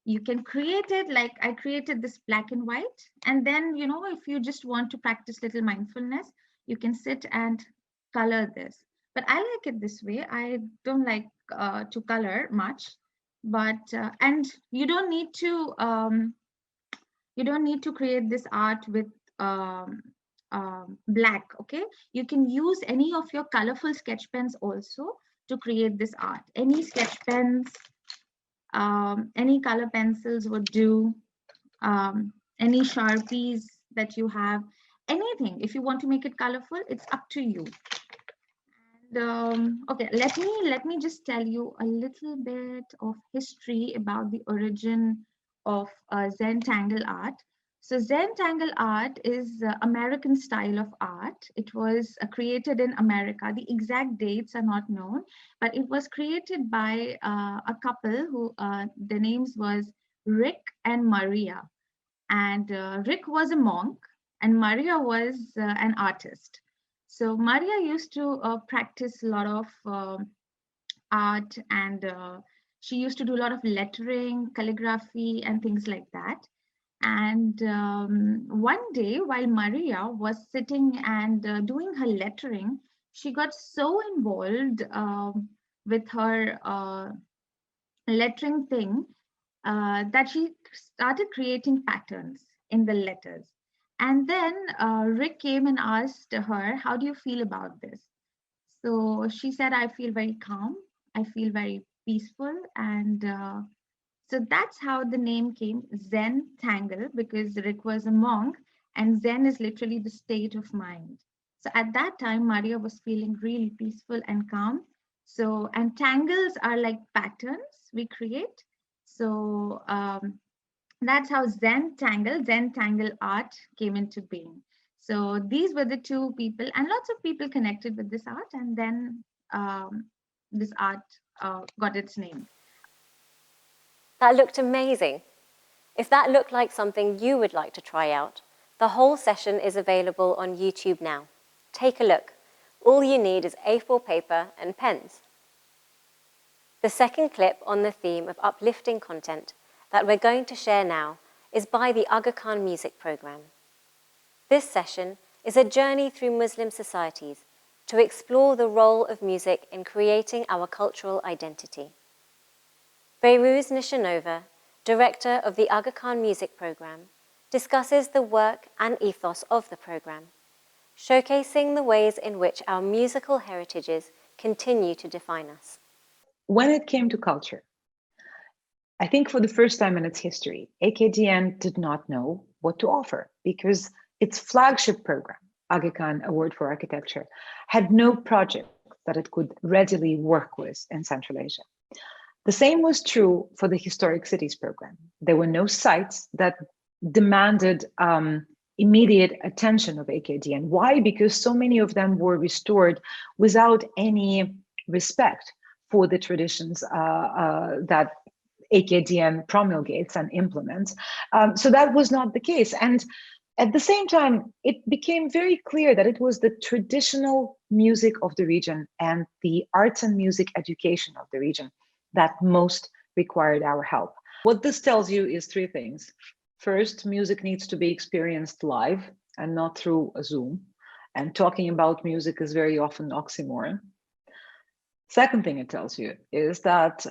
You can create it like I created this black and white. And then, if you just want to practice little mindfulness, you can sit and color this. But I like it this way. I don't like to color much, but and you don't need to create this art with black. Okay, you can use any of your colorful sketch pens also to create this art. Any sketch pens, any color pencils would do, any Sharpies that you have, anything. If you want to make it colorful, it's up to you. And okay, let me just tell you a little bit of history about the origin of Zentangle art. So Zentangle art is American style of art. It was created in America. The exact dates are not known, but it was created by a couple who their names was Rick and Maria. And Rick was a monk and Maria was an artist. So Maria used to practice a lot of art, and she used to do a lot of lettering, calligraphy, and things like that. And one day, while Maria was sitting and doing her lettering, she got so involved with her lettering thing that she started creating patterns in the letters. And then Rick came and asked her, "How do you feel about this?" So she said, "I feel very calm. I feel very peaceful." And so that's how the name came, Zen Tangle, because Rick was a monk and Zen is literally the state of mind. So at that time, Maria was feeling really peaceful and calm. So, and tangles are like patterns we create. So that's how Zen Tangle art came into being. So these were the two people, and lots of people connected with this art, and then this art got its name. That looked amazing. If that looked like something you would like to try out, the whole session is available on YouTube now. Take a look. All you need is A4 paper and pens. The second clip on the theme of uplifting content that we're going to share now is by the Aga Khan Music Program. This session is a journey through Muslim societies to explore the role of music in creating our cultural identity. Behrooz Nishanova, director of the Aga Khan Music Program, discusses the work and ethos of the program, showcasing the ways in which our musical heritages continue to define us. When it came to culture, I think for the first time in its history, AKDN did not know what to offer because its flagship program, Aga Khan Award for Architecture, had no project that it could readily work with in Central Asia. The same was true for the Historic Cities program. There were no sites that demanded immediate attention of AKDN. Why? Because so many of them were restored without any respect for the traditions that AKDN promulgates and implements. So that was not the case. And at the same time, it became very clear that it was the traditional music of the region and the arts and music education of the region that most required our help. What this tells you is three things. First, music needs to be experienced live and not through a Zoom. And talking about music is very often oxymoron. Second thing it tells you is that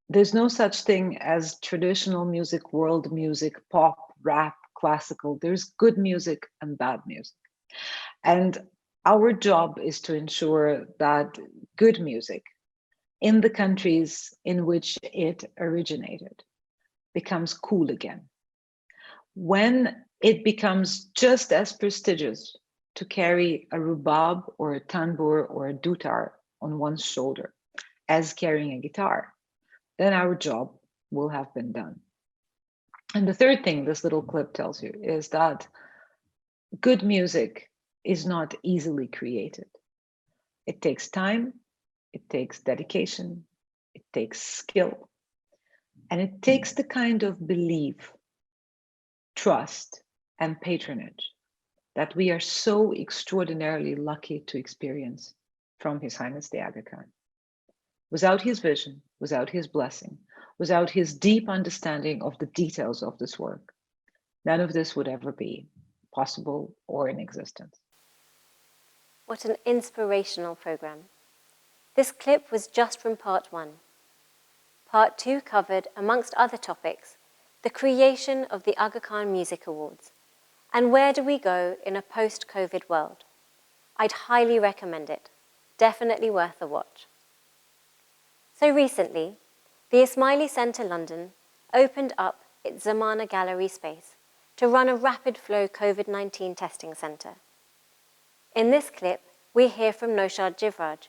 there's no such thing as traditional music, world music, pop, rap, classical. There's good music and bad music. And our job is to ensure that good music in the countries in which it originated becomes cool again. When it becomes just as prestigious to carry a rubab or a tanbur or a dutar on one's shoulder as carrying a guitar, then our job will have been done. And the third thing this little clip tells you is that good music is not easily created. It takes time, it takes dedication, it takes skill, and it takes the kind of belief, trust, and patronage that we are so extraordinarily lucky to experience from His Highness the Aga Khan. Without his vision, without his blessing, without his deep understanding of the details of this work, none of this would ever be possible or in existence. What an inspirational program. This clip was just from part 1. Part 2 covered, amongst other topics, the creation of the Aga Khan Music Awards and where do we go in a post-COVID world. I'd highly recommend it. Definitely worth a watch. So recently, the Ismaili Centre London opened up its Zamana Gallery space to run a rapid flow COVID-19 testing centre. In this clip, we hear from Noshad Jivraj,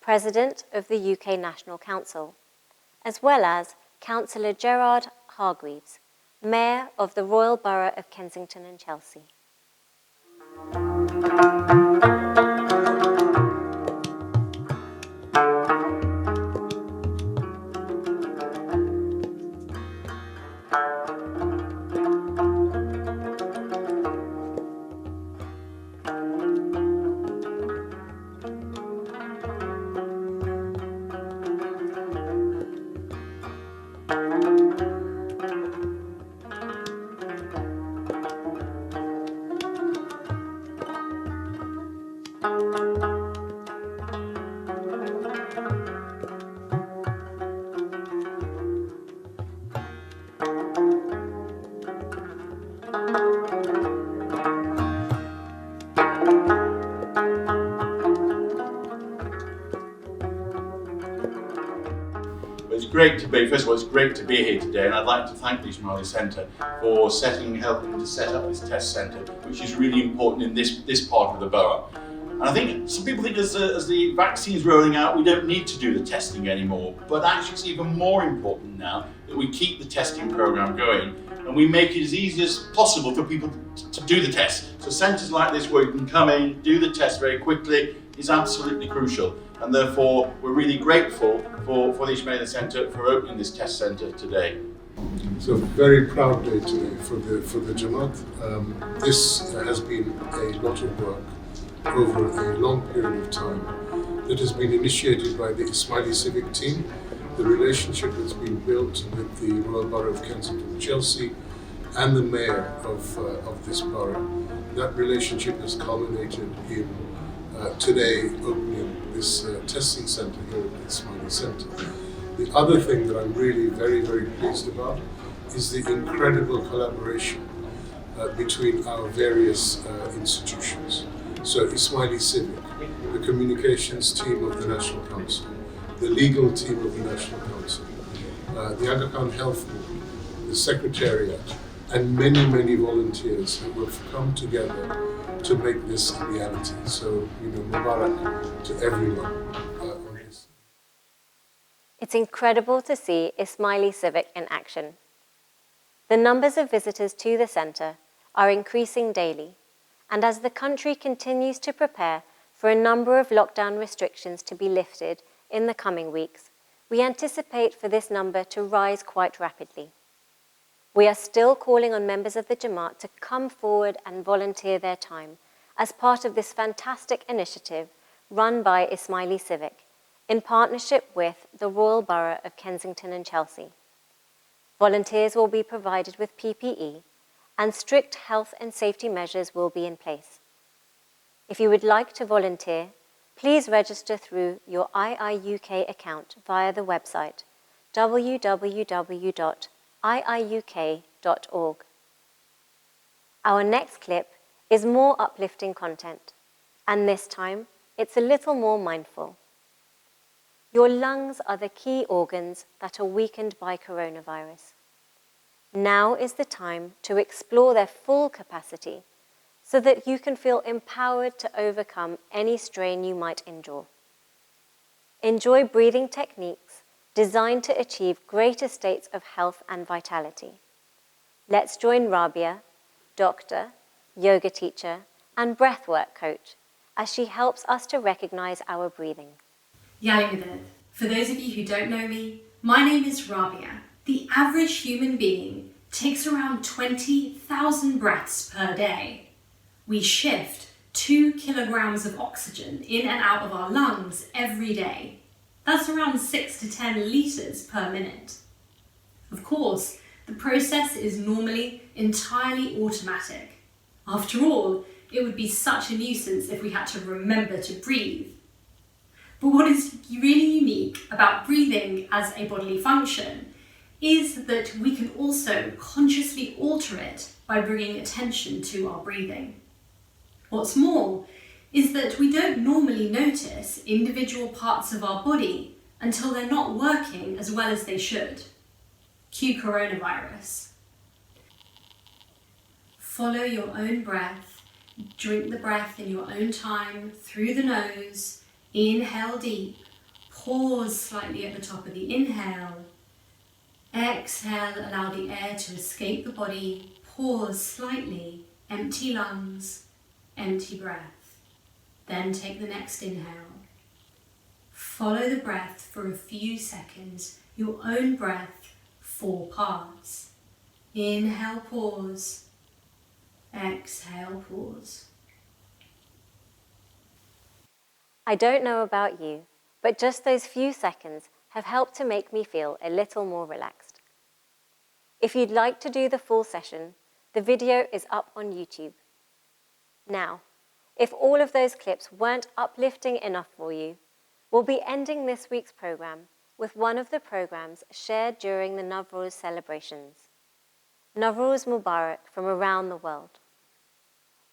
President of the UK National Council, as well as Councillor Gerard Hargreaves, Mayor of the Royal Borough of Kensington and Chelsea. it's great to be, first of all, it's great to be here today, and I'd like to thank the Jamati Centre for helping to set up this test centre, which is really important in this part of the borough. And I think some people think as the vaccine is rolling out, we don't need to do the testing anymore, but actually it's even more important now that we keep the testing programme going and we make it as easy as possible for people to do the test. So centres like this where you can come in, do the test very quickly is absolutely crucial. And therefore, we're really grateful for the Jamati Centre for opening this test centre today. It's a very proud day today for the Jamaat. This has been a lot of work over a long period of time that has been initiated by the Ismaili Civic team. The relationship that's been built with the Royal Borough of Kensington, Chelsea, and the Mayor of this borough. That relationship has culminated in today opening this testing centre here at the Ismaili Centre. The other thing that I'm really very, very pleased about is the incredible collaboration between our various institutions. So Ismaili Civic, the communications team of the National Council, the legal team of the National Council, the Aga Khan Health Board, the Secretariat, and many, many volunteers who have come together to make this a reality. So, Mubarak to everyone on this. It's incredible to see Ismaili Civic in action. The numbers of visitors to the centre are increasing daily, and as the country continues to prepare for a number of lockdown restrictions to be lifted in the coming weeks, we anticipate for this number to rise quite rapidly. We are still calling on members of the Jamaat to come forward and volunteer their time as part of this fantastic initiative run by Ismaili Civic in partnership with the Royal Borough of Kensington and Chelsea. Volunteers will be provided with PPE and strict health and safety measures will be in place. If you would like to volunteer, please register through your IIUK account via the website www.iiuk.org. Our next clip is more uplifting content, and this time it's a little more mindful. Your lungs are the key organs that are weakened by coronavirus. Now is the time to explore their full capacity so that you can feel empowered to overcome any strain you might endure. Enjoy breathing techniques designed to achieve greater states of health and vitality. Let's join Rabia, doctor, yoga teacher, and breathwork coach as she helps us to recognize our breathing. Yayimidet. For those of you who don't know me, my name is Rabia. The average human being takes around 20,000 breaths per day. We shift 2 kilograms of oxygen in and out of our lungs every day. That's around 6 to 10 litres per minute. Of course, the process is normally entirely automatic. After all, it would be such a nuisance if we had to remember to breathe. But what is really unique about breathing as a bodily function is that we can also consciously alter it by bringing attention to our breathing. What's more is that we don't normally notice individual parts of our body until they're not working as well as they should. Cue coronavirus. Follow your own breath, drink the breath in your own time through the nose, inhale deep, pause slightly at the top of the inhale, exhale, allow the air to escape the body, pause slightly, empty lungs, empty breath. Then take the next inhale. Follow the breath for a few seconds, your own breath, 4 parts. Inhale, pause. Exhale, pause. I don't know about you, but just those few seconds have helped to make me feel a little more relaxed. If you'd like to do the full session, the video is up on YouTube. Now, if all of those clips weren't uplifting enough for you, we'll be ending this week's program with one of the programs shared during the Nowruz celebrations. Nowruz Mubarak from around the world.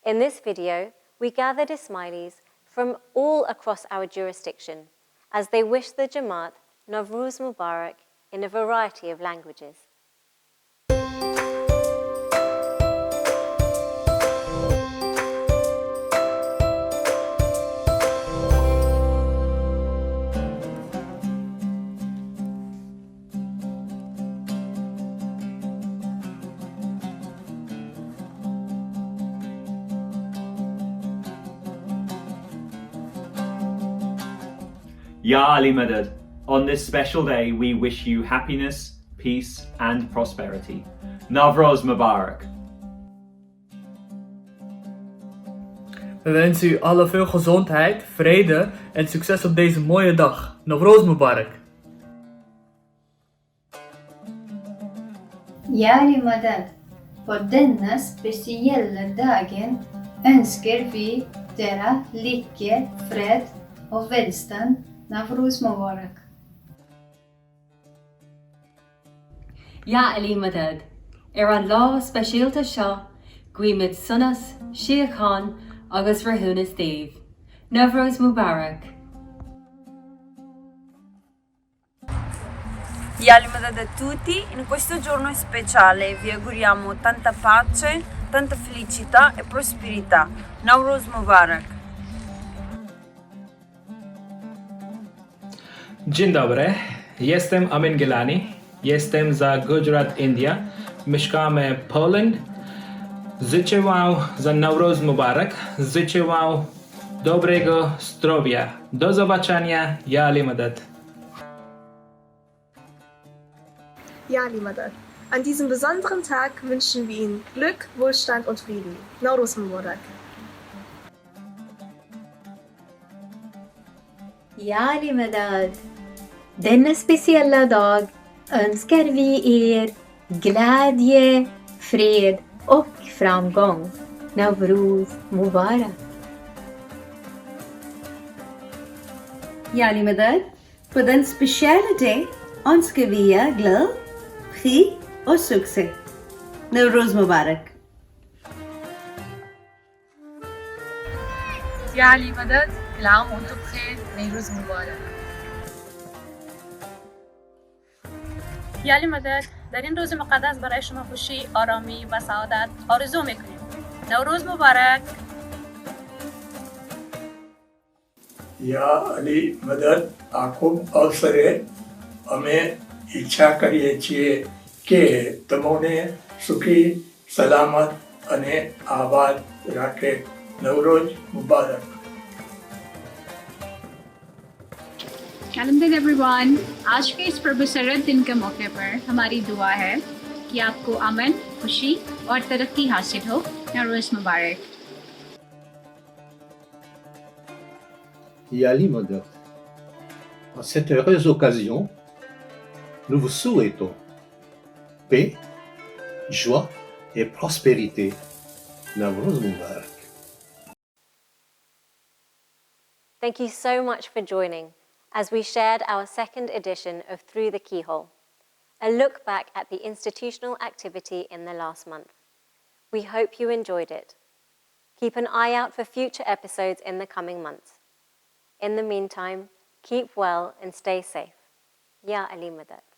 In this video, we gathered Ismailis from all across our jurisdiction as they wish the Jamaat Nowruz Mubarak in a variety of languages. Ya Ali Madad, on this special day we wish you happiness, peace and prosperity. Navroz Mubarak. We wensen u allen veel gezondheid, vrede en succes op deze mooie dag. Navroz Mubarak. Ja Ali Madad, på denne spesielle dagen ønsker vi dere lykke, fred og velstand. Navroz Mubarak. Ja Ali Madad, an lá speisialta seo, guimid sunnas, Síocháin agus Rahúnas Dave. Navroz Mubarak. Ya Ali Madad a tutti, in questo giorno speciale vi auguriamo tanta pace, tanta felicità e prosperità. Navroz Mubarak. Dzień dobry, jestem Amin Gilani, jestem za Gujarat, India, mieszkamy Poland. Życzę wam za Navroz Mubarak, życzę wam dobrego zdrowia. Do zobaczenia, Ja Ali Madad. Ja Ali Madad. An diesem besonderen Tag wünschen wir Ihnen Glück, Wohlstand und Frieden. Navroz Mubarak. Ja Ali Madad. Denna speciella dag önskar vi er glädje, fred och framgång. Navroz Mubarak. Ja Ali Madad, på den specielle dag ønsker vi jer glæde, fred og succes. Navroz Mubarak. Ja Ali Madad, كل عام وانتم بخير، نيروز مبارک. یا علی مدد، در این روز مقدس برای شما خوشی، آرامی و سعادت آرزو میکنیم. نوروز مبارک. या अली मदद આ ખૂબ અવસરે અમે ઈચ્છા કરીએ છીએ કે તમને સુખી સલામત અને આબાદ રાખે. નવરોજ મુબારક. कैलेंडर एवरीवन, आज के इस प्रभुसरत दिन के मौके पर हमारी दुआ है कि आपको अमन, खुशी और तरक्की हासिल हो. नवरोज मुबारक. Ya Ali Madad, en cette heureuse occasion, nous vous souhaitons paix, joie et prospérité. Navroz Mubarak. Thank you so much for joining as we shared our second edition of Through the Keyhole, a look back at the institutional activity in the last month. We hope you enjoyed it. Keep an eye out for future episodes in the coming months. In the meantime, keep well and stay safe. Ya Ali Madad.